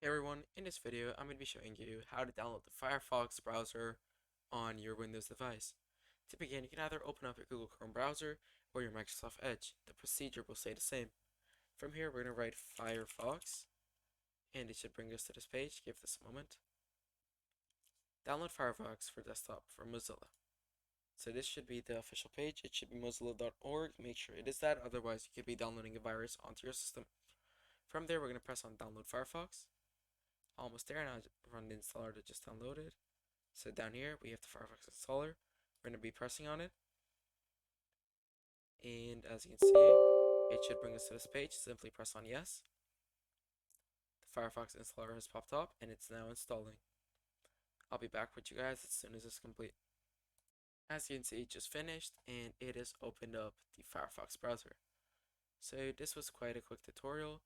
Hey everyone, in this video I'm going to be showing you how to download the Firefox browser on your Windows device. To begin, you can either open up your Google Chrome browser or your Microsoft Edge. The procedure will stay the same. From here we're going to write Firefox and it should bring us to this page. Give this a moment. Download Firefox for desktop from Mozilla. So this should be the official page. It should be mozilla.org. Make sure it is that, otherwise you could be downloading a virus onto your system. From there we're going to press on download Firefox. Almost there, and I'll run the installer to just download it. So down here we have the Firefox installer. We're going to be pressing on it, and as you can see, it should bring us to this page. Simply press on yes. The Firefox installer has popped up and it's now installing. I'll be back with you guys as soon as it's complete. As you can see, it just finished and it has opened up the Firefox browser. So this was quite a quick tutorial.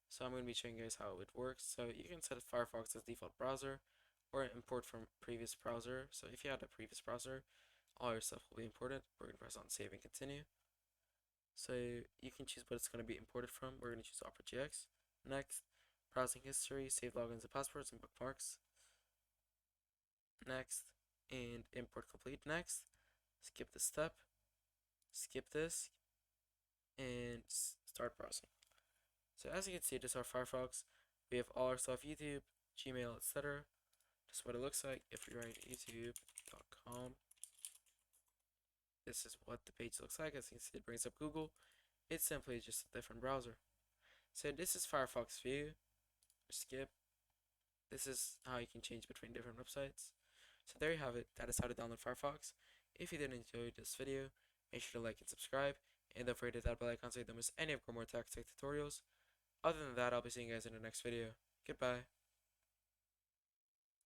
So I'm going to be showing you guys how it works. So you can set Firefox as default browser or import from previous browser. So if you had a previous browser, all your stuff will be imported. We're going to press on save and continue. So you can choose what it's going to be imported from. We're going to choose Opera.gx. Next, browsing history, save logins and passwords and bookmarks. Next, and import complete. Next, skip this step, skip this, and start browsing. So as you can see, this is our Firefox. We have all our stuff, YouTube, Gmail, etc. This is what it looks like. If we write youtube.com, this is what the page looks like. As you can see, it brings up Google. It's simply just a different browser. So this is Firefox view. Skip. This is how you can change between different websites. So there you have it. That is how to download Firefox. If you did enjoy this video, make sure to like and subscribe. And don't forget to hit that bell icon so you don't miss any of Growmore Tech tutorials. Other than that, I'll be seeing you guys in the next video. Goodbye.